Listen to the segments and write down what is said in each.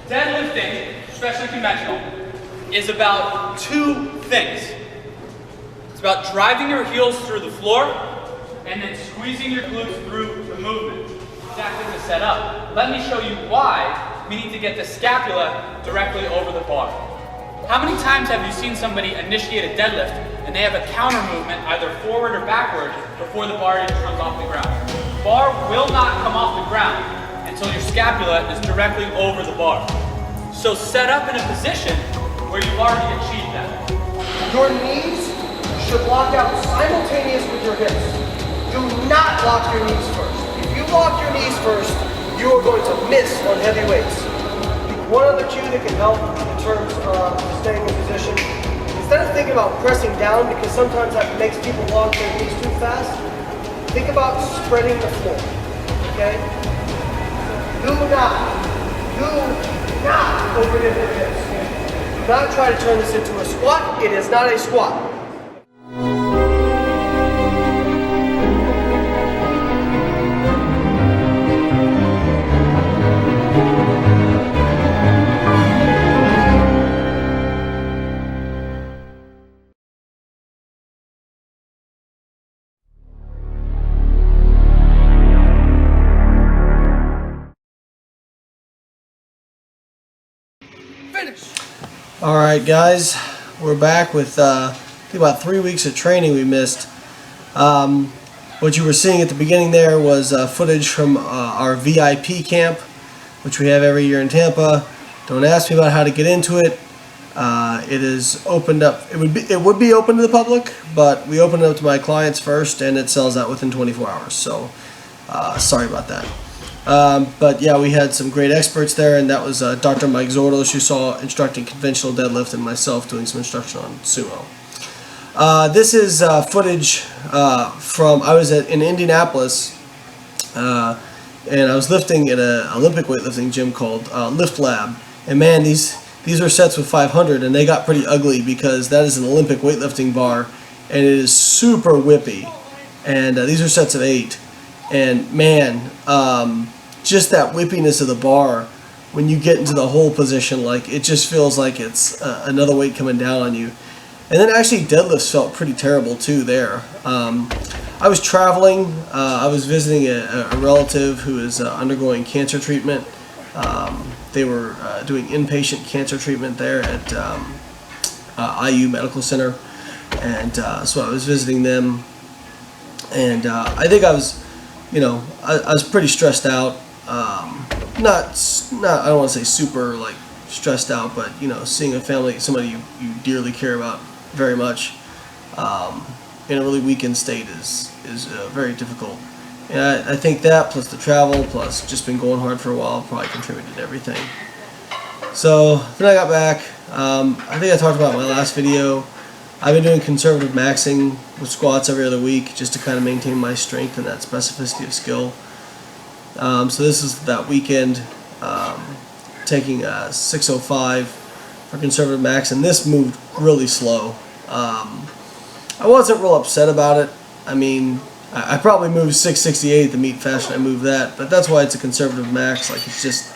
Deadlifting, especially conventional, is about two things. It's about driving your heels through the floor and then squeezing your glutes through the movement. Exactly the setup. Let me show you why we need to get the scapula directly over the bar. How many times have you seen somebody initiate a deadlift and they have a counter movement either forward or backward before the bar even comes off the ground? Bar will not come off the ground until your scapula is directly over the bar. So set up in a position where you've already achieved that. Your knees should lock out simultaneous with your hips. Do not lock your knees first. If you lock your knees first, you are going to miss on heavy weights. One other cue that can help in terms of staying in position, instead of thinking about pressing down, because sometimes that makes people lock their knees too fast, think about spreading the floor, okay? Do not overhit the hips. Do not try to turn this into a squat. It is not a squat. All right, guys, we're back with I think about 3 weeks of training we missed. What you were seeing at the beginning there was footage from our VIP camp, which we have every year in Tampa. Don't ask me about how to get into it. It is opened up. It would be open to the public, but we opened it up to my clients first, and it sells out within 24 hours. So sorry about that. But yeah, we had some great experts there, and that was Dr. Mike Zordos, who saw instructing conventional deadlift, and myself doing some instruction on sumo. This is footage from, I was in Indianapolis, and I was lifting at an Olympic weightlifting gym called Lift Lab, and man, these are sets with 500, and they got pretty ugly because that is an Olympic weightlifting bar, and it is super whippy, and these are sets of 8, and man, just that whippiness of the bar when you get into the whole position, like it just feels like it's another weight coming down on you. And then actually deadlifts felt pretty terrible too there. I was traveling, I was visiting a relative who is undergoing cancer treatment. They were doing inpatient cancer treatment there at IU Medical Center, and so I was visiting them, and I think I was, I was pretty stressed out. Not I don't want to say super like stressed out, but seeing a family, somebody you dearly care about very much, in a really weakened state is very difficult. And I think that plus the travel plus just been going hard for a while probably contributed to everything. So then I got back. I think I talked about in my last video. I've been doing conservative maxing with squats every other week just to kind of maintain my strength and that specificity of skill. So this is that weekend, taking 605 for conservative max, and this moved really slow. I wasn't real upset about it. I mean, I probably moved 668 at the meet faster than I moved that, but that's why it's a conservative max. Like, it's just,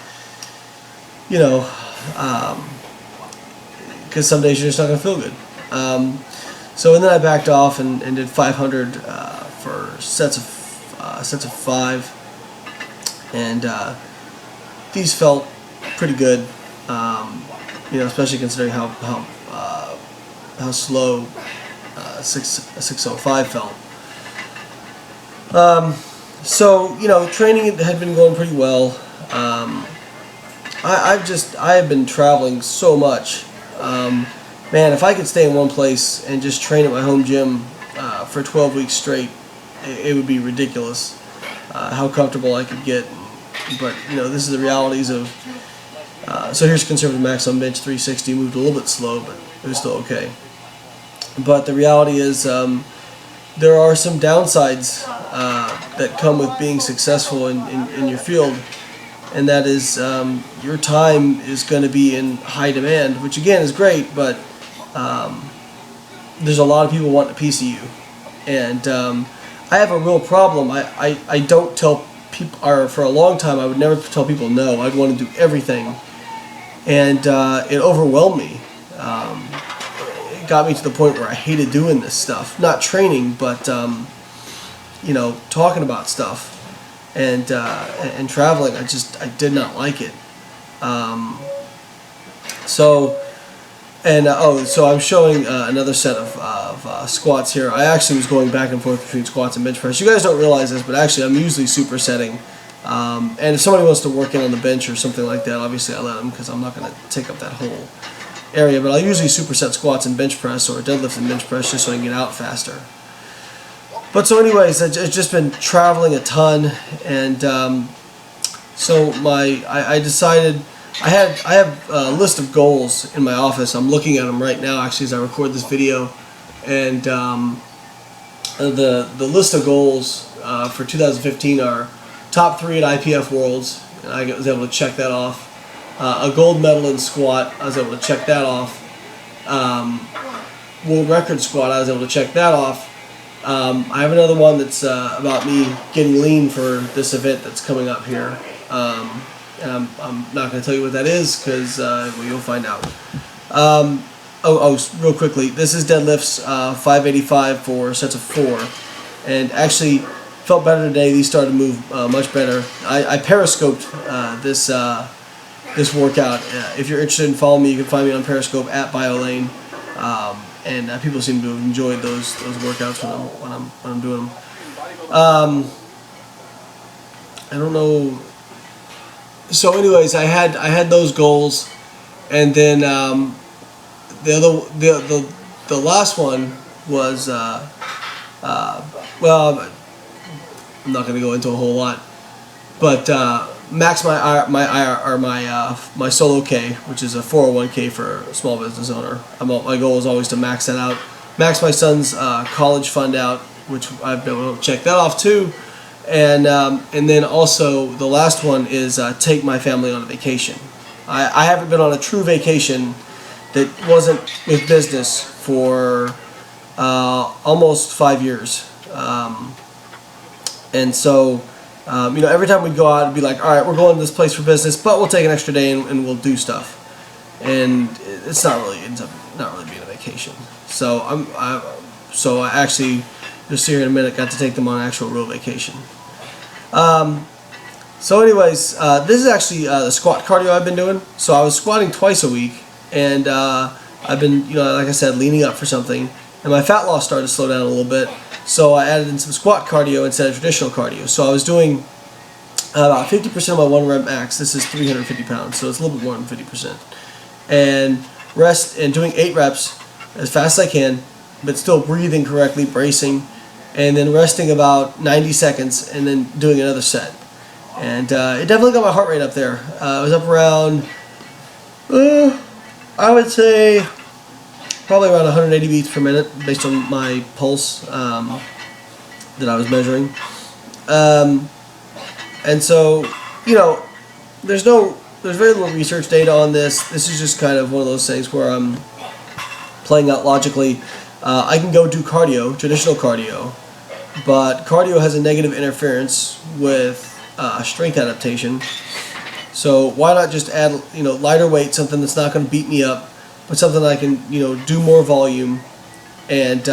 because some days you're just not going to feel good. So and then I backed off and did 500 for sets of 5. And these felt pretty good, especially considering how slow 605 felt. So training had been going pretty well. I have been traveling so much. Man, if I could stay in one place and just train at my home gym for 12 weeks straight, it would be ridiculous how comfortable I could get. But this is the realities of. So here's conservative max on bench 360. Moved a little bit slow, but it was still okay. But the reality is, there are some downsides that come with being successful in your field, and that is your time is going to be in high demand, which again is great, but there's a lot of people wanting a piece of you, and I have a real problem. I don't tell people, or for a long time I would never tell people no. I'd want to do everything, and it overwhelmed me. It got me to the point where I hated doing this stuff. Not training, but you know, talking about stuff and traveling. I did not like it. So I'm showing another set of squats here. I actually was going back and forth between squats and bench press. You guys don't realize this, but actually I'm usually supersetting. And if somebody wants to work in on the bench or something like that, obviously I let them, because I'm not going to take up that whole area. But I'll usually superset squats and bench press, or deadlift and bench press, just so I can get out faster. But so anyways, I've just been traveling a ton, and so I decided I have a list of goals in my office. I'm looking at them right now, actually, as I record this video, and the list of goals for 2015 are top 3 at IPF Worlds, and I was able to check that off. A gold medal in squat, I was able to check that off. World record squat, I was able to check that off. I have another one that's about me getting lean for this event that's coming up here. And I'm not going to tell you what that is, because well, you'll find out. Real quickly, this is deadlifts 585 for sets of 4, and actually felt better today. These started to move much better. I periscoped this workout. If you're interested in following me, you can find me on Periscope at BioLayne. And people seem to have enjoyed those workouts when I'm doing them. I don't know. So, anyways, I had those goals, and then the last one was well, I'm not going to go into a whole lot, but max my solo K, which is a 401k for a small business owner. My goal is always to max that out. Max my son's college fund out, which I've been able to check that off too. And then also the last one is take my family on a vacation. I haven't been on a true vacation that wasn't with business for almost 5 years. And so, you know, every time we go out, it'd be like, all right, we're going to this place for business, but we'll take an extra day and we'll do stuff. And it's not really, ends up not really being a vacation. So I actually, just here in a minute, got to take them on an actual real vacation. So anyways, this is actually the squat cardio I've been doing. So I was squatting twice a week, and I've been, you know, like I said, leaning up for something, and my fat loss started to slow down a little bit. So I added in some squat cardio instead of traditional cardio. So I was doing about 50% of my 1 rep max. This is 350 pounds, so it's a little bit more than 50%. And rest, and doing 8 reps as fast as I can, but still breathing correctly, bracing, and then resting about 90 seconds, and then doing another set. And it definitely got my heart rate up there. It was up around, I would say, probably around 180 beats per minute, based on my pulse that I was measuring. And so, you know, there's very little research data on this. This is just kind of one of those things where I'm playing out logically. I can go do cardio, traditional cardio, but cardio has a negative interference with strength adaptation. So why not just add, you know, lighter weight, something that's not going to beat me up, but something I can, you know, do more volume and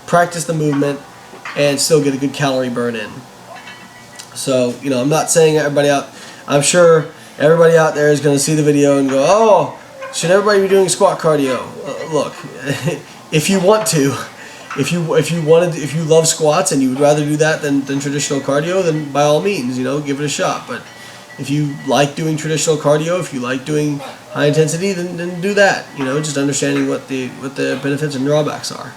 practice the movement and still get a good calorie burn in. So, you know, I'm not saying I'm sure everybody out there is going to see the video and go, oh, should everybody be doing squat cardio? Look, if you want to, if you love squats and you would rather do that than traditional cardio, then by all means, you know, give it a shot. But if you like doing traditional cardio, if you like doing high intensity, then do that. You know, just understanding what the benefits and drawbacks are.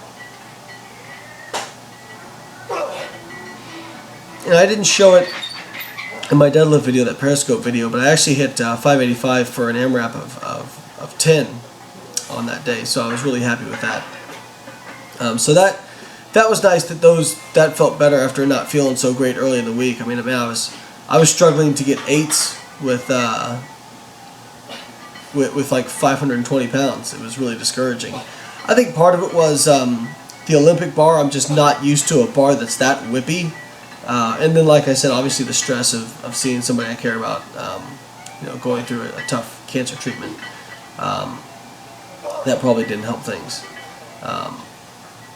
And I didn't show it in my deadlift video, that Periscope video, but I actually hit 585 for an AMRAP of 10 on that day, so I was really happy with that. So that was nice that felt better after not feeling so great early in the week. I mean, I was struggling to get 8s with like 520 pounds. It was really discouraging. I think part of it was the Olympic bar. I'm just not used to a bar that's that whippy. And then, like I said, obviously the stress of seeing somebody I care about going through a tough cancer treatment. That probably didn't help things.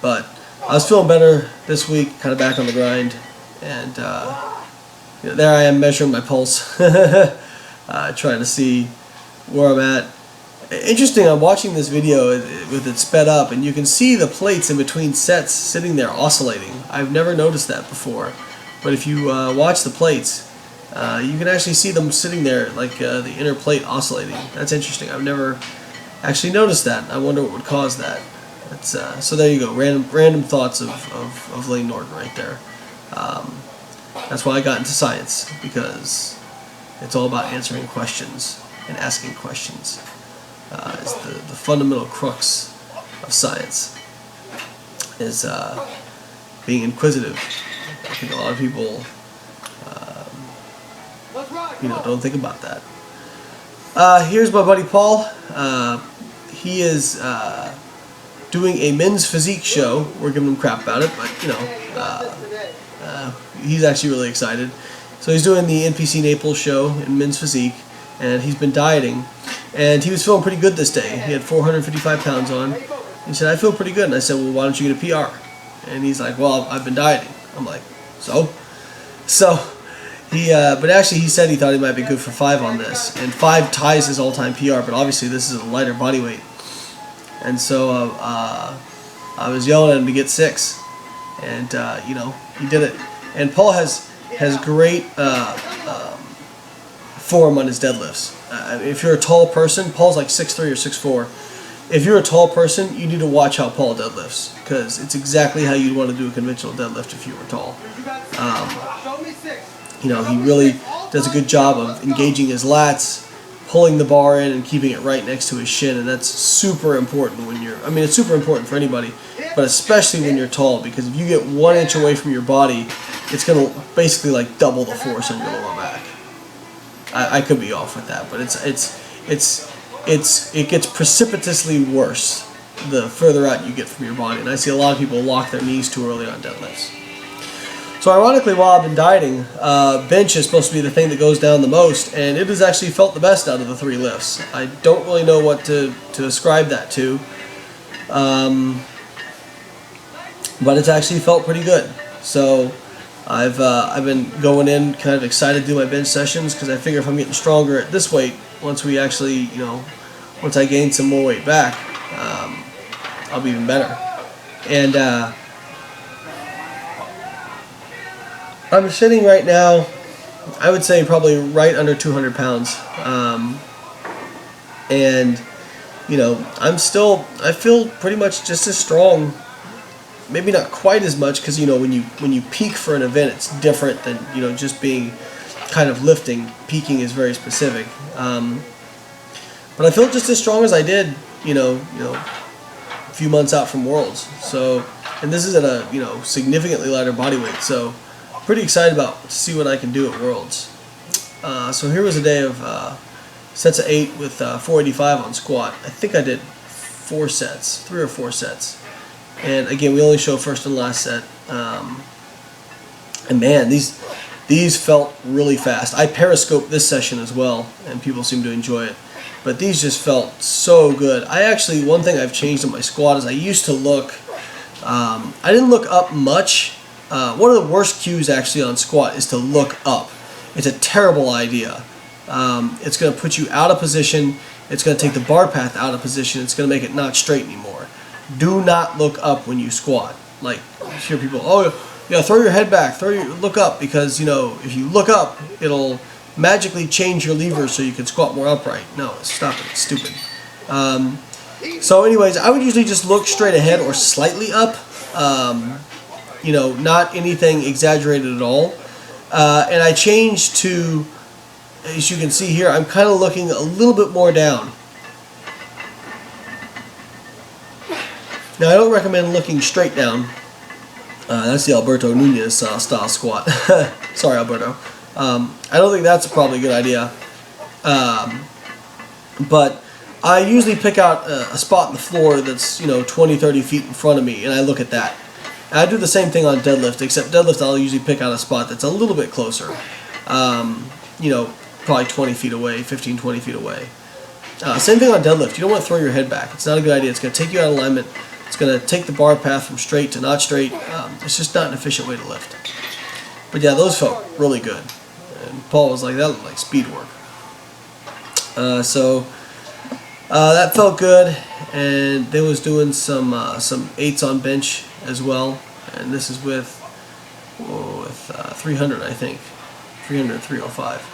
But I was feeling better this week, kind of back on the grind, and there I am measuring my pulse, trying to see where I'm at. Interesting, I'm watching this video with it sped up, and you can see the plates in between sets sitting there oscillating. I've never noticed that before, but if you watch the plates, you can actually see them sitting there, like the inner plate oscillating. That's interesting. I've never actually noticed that. I wonder what would cause that. So there you go, random thoughts of Layne Norton right there. That's why I got into science, because it's all about answering questions and asking questions. Is the fundamental crux of science is being inquisitive. I think a lot of people don't think about that. Here's my buddy Paul. He is doing a men's physique show. We're giving him crap about it, but he's actually really excited. So he's doing the NPC Naples show in men's physique, and he's been dieting, and he was feeling pretty good this day. He had 455 pounds on. He said, I feel pretty good. And I said, well, why don't you get a PR? And he's like, well, I've been dieting. I'm like, so he, but actually he said he thought he might be good for 5 on this, and 5 ties his all-time PR, but obviously this is a lighter body weight. And so I was yelling at him to get 6, and he did it. And Paul has great form on his deadlifts. If you're a tall person, Paul's like 6'3" or 6'4". If you're a tall person, you need to watch how Paul deadlifts, because it's exactly how you'd want to do a conventional deadlift if you were tall. He really does a good job of engaging his lats, pulling the bar in and keeping it right next to his shin, and that's super important when it's super important for anybody, but especially when you're tall, because if you get 1 inch away from your body, it's going to basically like double the force on your lower back. I could be off with that, but it gets precipitously worse the further out you get from your body, and I see a lot of people lock their knees too early on deadlifts. So ironically, while I've been dieting, bench is supposed to be the thing that goes down the most, and it has actually felt the best out of the 3 lifts. I don't really know what to ascribe that to, but it's actually felt pretty good. So I've been going in kind of excited to do my bench sessions, because I figure if I'm getting stronger at this weight, once we actually, once I gain some more weight back, I'll be even better. And I'm sitting right now, I would say probably right under 200 pounds. And I feel pretty much just as strong. Maybe not quite as much, because when you peak for an event, it's different than just being kind of lifting. Peaking is very specific, but I feel just as strong as I did a few months out from Worlds. So, and this is at a significantly lighter body weight, so pretty excited to see what I can do at Worlds. So here was a day of sets of 8 with 485 on squat. I think I did 3 or 4 sets. And again, we only show first and last set. And man, these felt really fast. I periscoped this session as well, and people seem to enjoy it. But these just felt so good. One thing I've changed in my squat is I used to look, I didn't look up much. One of the worst cues actually on squat is to look up. It's a terrible idea. It's going to put you out of position. It's going to take the bar path out of position. It's going to make it not straight anymore. Do not look up when you squat. Like, you hear people, oh yeah, throw your head back, look up, because if you look up, it'll magically change your levers so you can squat more upright. No, stop it, it's stupid. So anyways, I would usually just look straight ahead or slightly up, not anything exaggerated at all. And I changed to, as you can see here, I'm kind of looking a little bit more down. Now, I don't recommend looking straight down. That's the Alberto Nunez style squat. Sorry, Alberto. I don't think that's probably a good idea. But I usually pick out a spot in the floor that's 20-30 feet in front of me, and I look at that. And I do the same thing on deadlift, except deadlift I'll usually pick out a spot that's a little bit closer. probably 20 feet away, 15, 20 feet away. Same thing on deadlift. You don't want to throw your head back. It's not a good idea. It's going to take you out of alignment. It's going to take the bar path from straight to not straight. It's just not an efficient way to lift. But yeah, those felt really good. And Paul was like, that looked like speed work. So that felt good. And they was doing some 8s on bench as well. And this is with 300, I think. 300, 305.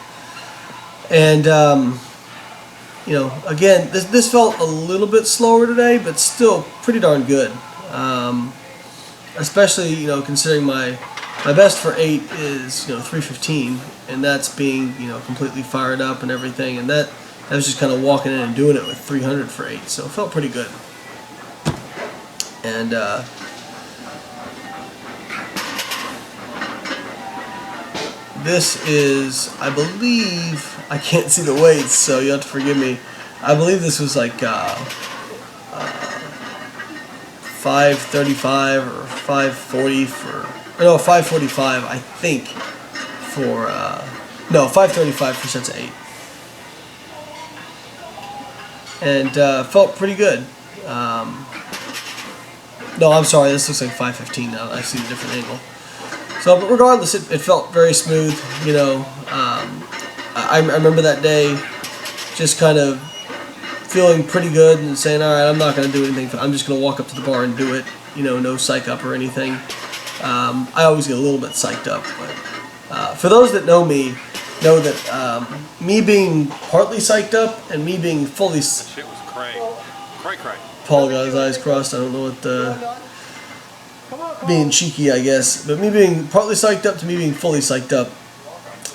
And you know, again, this felt a little bit slower today, but still pretty darn good. Especially, you know, considering my best for 8 is, you know, 315, and that's being, you know, completely fired up and everything, and that was just kind of walking in and doing it with 300 for 8, so it felt pretty good. And this is, I believe, I can't see the weights, so you have to forgive me. I believe this was like 535 or 540 for, no, 545, I think, for, no, 535 for sets of 8. And felt pretty good. No, I'm sorry, this looks like 515 now. I see a different angle. So, but regardless, it felt very smooth, you know. I remember that day just kind of feeling pretty good and saying, all right, I'm not going to do anything. I'm just going to walk up to the bar and do it, you know, no psych up or anything. I always get a little bit psyched up. But for those that know me, know that me being partly psyched up and me being fully... That shit was cray. Cray. Paul got his eyes crossed. I don't know what being cheeky, I guess. But me being partly psyched up to me being fully psyched up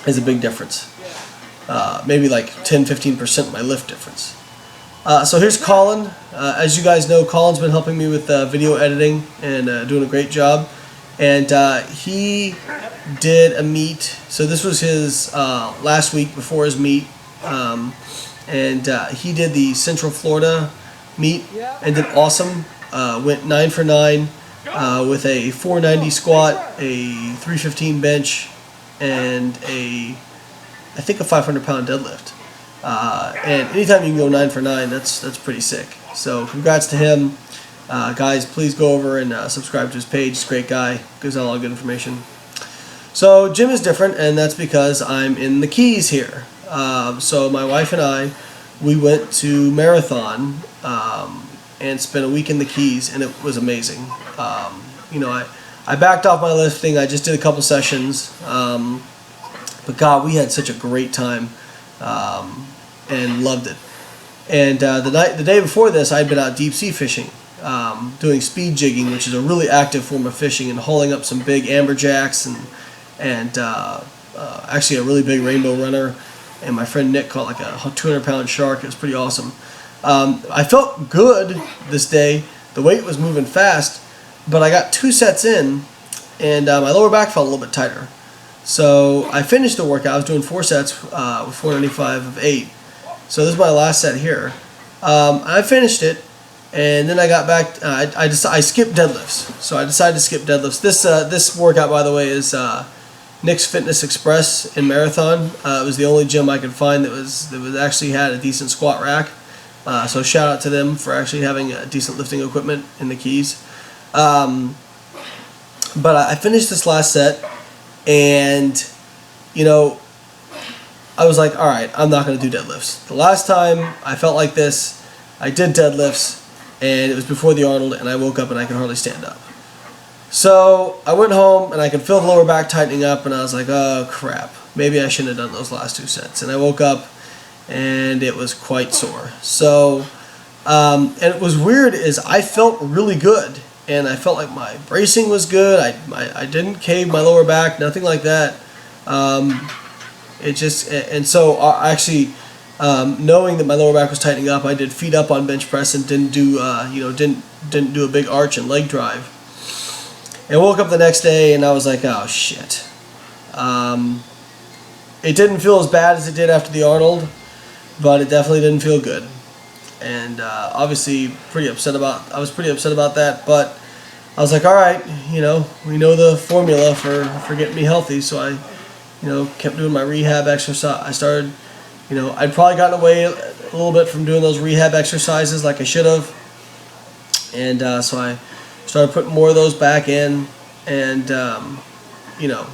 is a big difference. Maybe like 10-15% my lift difference. So here's Colin. As you guys know, Colin's been helping me with video editing and doing a great job. And he did a meet. So this was his last week before his meet. And he did the Central Florida meet and did awesome. Went 9 for 9 with a 490 squat, a 315 bench, and I think a 500-pound deadlift. And anytime you can go 9 for 9, that's pretty sick. So congrats to him. Guys, please go over and subscribe to his page. He's a great guy. Gives out a lot of good information. So gym is different, and that's because I'm in the Keys here. So my wife and I, we went to Marathon and spent a week in the Keys, and it was amazing. You know, I backed off my lifting. I just did a couple sessions. But God, we had such a great time and loved it. And the day before this, I'd been out deep sea fishing, doing speed jigging, which is a really active form of fishing, and hauling up some big amberjacks and actually a really big rainbow runner. And my friend Nick caught like a 200-pound shark. It was pretty awesome. I felt good this day. The weight was moving fast, but I got 2 sets in, and my lower back felt a little bit tighter. So I finished the workout. I was doing 4 sets with 495 of 8. So this is my last set here. I finished it, and then I got back. I skipped deadlifts. So I decided to skip deadlifts. This workout, by the way, is Nick's Fitness Express in Marathon. It was the only gym I could find that actually had a decent squat rack. So shout out to them for actually having decent lifting equipment in the Keys. But I finished this last set, and you know, I was like, all right, I'm not going to do deadlifts. The last time I felt like this, I did deadlifts, and it was before the Arnold, and I woke up and I could hardly stand up. So I went home, and I could feel the lower back tightening up, and I was like, oh crap, maybe I shouldn't have done those last 2 sets. And I woke up, and it was quite sore. So, and it was weird is I felt really good, and I felt like my bracing was good. I didn't cave my lower back, nothing like that. It just, and so actually, knowing that my lower back was tightening up, I did feet up on bench press and didn't do, didn't do a big arch and leg drive. And woke up the next day and I was like, oh shit. It didn't feel as bad as it did after the Arnold, but it definitely didn't feel good. And obviously I was pretty upset about that, but I was like, all right, you know, we know the formula for getting me healthy, so I, you know, kept doing my rehab exercise. I started You know, I'd probably gotten away a little bit from doing those rehab exercises like I should have. And so I started putting more of those back in, and you know,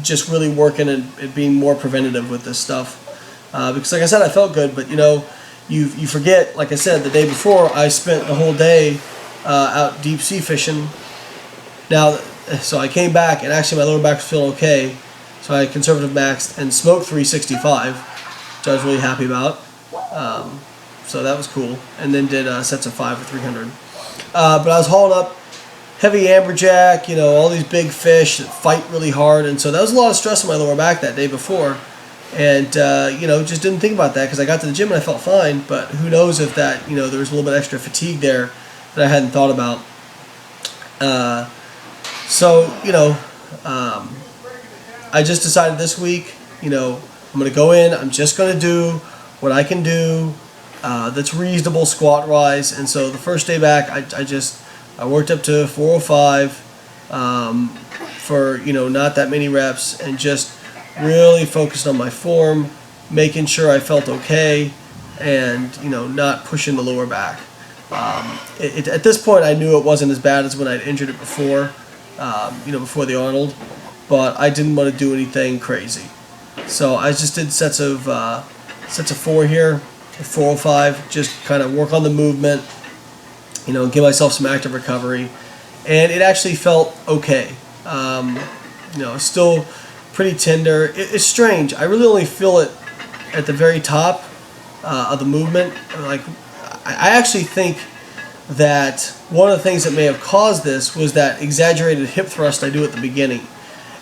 just really working and being more preventative with this stuff. Because like I said, I felt good, but you know, you forget, like I said, the day before I spent the whole day out deep sea fishing. Now, so I came back and actually my lower back was feeling okay. So I conservative maxed and smoked 365, which I was really happy about. So that was cool. And then did sets of 5 for 300. But I was hauling up heavy amberjack, you know, all these big fish that fight really hard. And so that was a lot of stress on my lower back that day before. And, you know, just didn't think about that because I got to the gym and I felt fine. But who knows if that, you know, there was a little bit extra fatigue there that I hadn't thought about. So, you know, I just decided this week, you know, I'm going to go in, I'm just going to do what I can do that's reasonable squat-wise. And so the first day back, I worked up to 405 for, you know, not that many reps, and just really focused on my form, making sure I felt okay, and, you know, not pushing the lower back. At this point, I knew it wasn't as bad as when I'd injured it before, you know, before the Arnold. But I didn't want to do anything crazy, so I just did sets of 4 here, 405. Just kind of work on the movement, you know, give myself some active recovery, and it actually felt okay. You know, it's still pretty tender. It's strange. I really only feel it at the very top of the movement. Like, I actually think that one of the things that may have caused this was that exaggerated hip thrust I do at the beginning.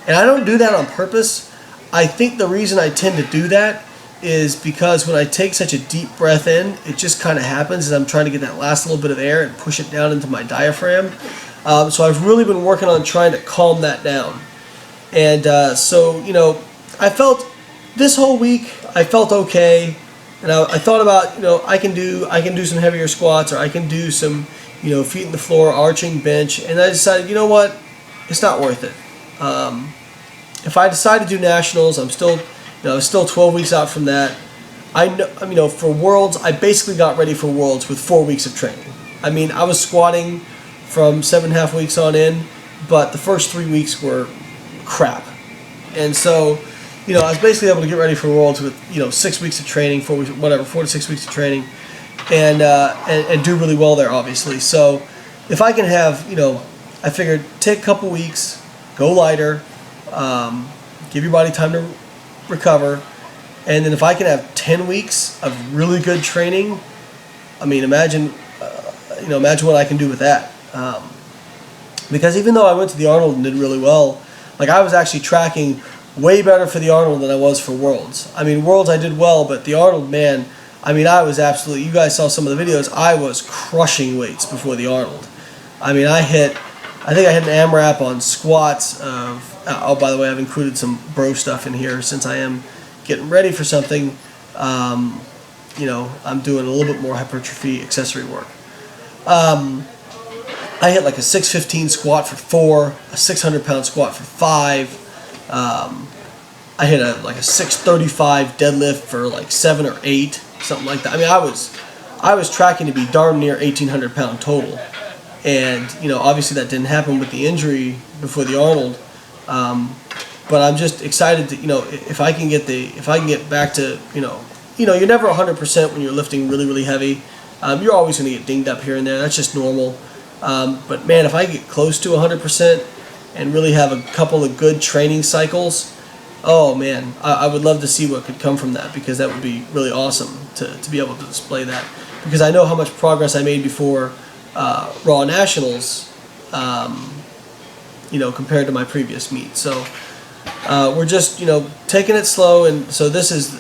And I don't do that on purpose. I think the reason I tend to do that is because when I take such a deep breath in, it just kind of happens as I'm trying to get that last little bit of air and push it down into my diaphragm. So I've really been working on trying to calm that down. And so, you know, I felt this whole week, I felt okay. And I thought about, you know, I can do some heavier squats, or I can do some, you know, feet in the floor, arching bench. And I decided, you know what, it's not worth it. If I decide to do nationals, I'm still, you know, still 12 weeks out from that. I know, you know, for Worlds, I basically got ready for Worlds with 4 weeks of training. I mean, I was squatting from 7.5 weeks on in, but the first 3 weeks were crap. And so, you know, I was basically able to get ready for Worlds with, you know, 6 weeks of training, 4 weeks, whatever, 4 to 6 weeks of training, and do really well there, obviously. So, if I can have, you know, I figured take a couple weeks, go lighter, give your body time to recover, and then if I can have 10 weeks of really good training, I mean, imagine what I can do with that. Because even though I went to the Arnold and did really well, like, I was actually tracking way better for the Arnold than I was for Worlds. I mean, Worlds I did well, but the Arnold, man, I mean, I was absolutely, you guys saw some of the videos, I was crushing weights before the Arnold. I mean, I think I hit an AMRAP on squats of, oh, by the way, I've included some bro stuff in here since I am getting ready for something. You know, I'm doing a little bit more hypertrophy accessory work. I hit like a 615 squat for 4, a 600-pound squat for 5. I hit like a 635 deadlift for like 7 or 8, something like that. I mean, I was tracking to be darn near 1,800 pound total. And, you know, obviously that didn't happen with the injury before the Arnold. But I'm just excited to, you know, if I can get back to, you know, you're never 100% when you're lifting really, really heavy. You're always going to get dinged up here and there. That's just normal. But man, if I get close to 100% and really have a couple of good training cycles, oh man, I would love to see what could come from that, because that would be really awesome to be able to display that. Because I know how much progress I made before Raw Nationals, you know, compared to my previous meet. So we're just, you know, taking it slow. And so this is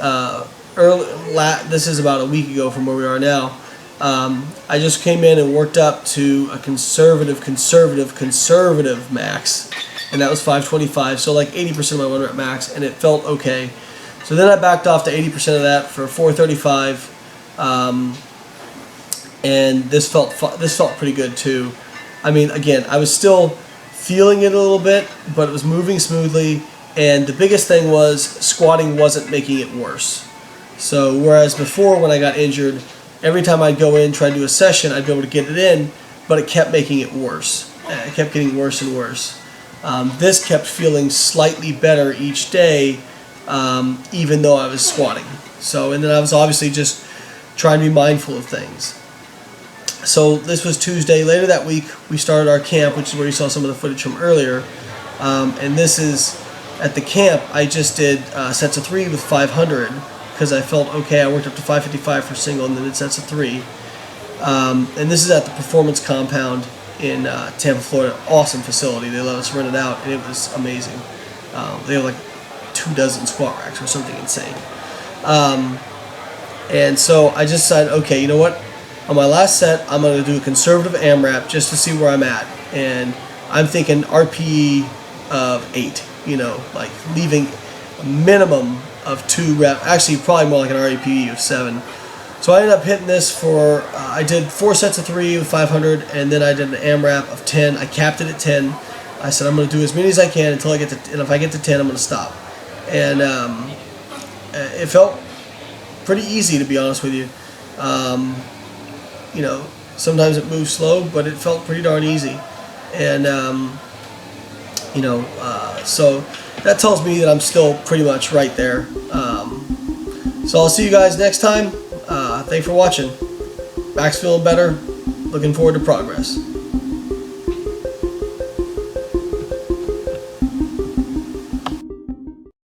this is about a week ago from where we are now. I just came in and worked up to a conservative max, and that was 525, so like 80% of my 1 rep max, and it felt okay. So then I backed off to 80% of that for 435, and this felt pretty good too. I mean, again, I was still feeling it a little bit, but it was moving smoothly, And the biggest thing was squatting wasn't making it worse. So whereas before when I got injured, every time I'd go in, try to do a session, I'd be able to get it in, but it kept making it worse. It kept getting worse and worse. This kept feeling slightly better each day, even though I was squatting. So, and then I was obviously just trying to be mindful of things. So this was Tuesday. Later that week, we started our camp, which is where you saw some of the footage from earlier. And this is, at the camp, I just did sets of 3 with 500, because I felt okay. I worked up to 555 for single, and then did sets of 3. And this is at the Performance Compound in Tampa, Florida. Awesome facility. They let us rent it out, and it was amazing. They have like 24 squat racks or something insane. And so I just decided, okay, you know what? On my last set, I'm going to do a conservative AMRAP just to see where I'm at. And I'm thinking RPE of 8, you know, like leaving a minimum of 2 reps. Actually, probably more like an RPE of 7. So I ended up hitting this for, I did 4 sets of 3 with 500, and then I did an AMRAP of 10. I capped it at 10. I said I'm going to do as many as I can until I get to, and if I get to 10, I'm going to stop. And it felt pretty easy, to be honest with you. You know, sometimes it moves slow, but it felt pretty darn easy. And, you know, so that tells me that I'm still pretty much right there. So I'll see you guys next time. Thanks for watching. Back's feeling better. Looking forward to progress.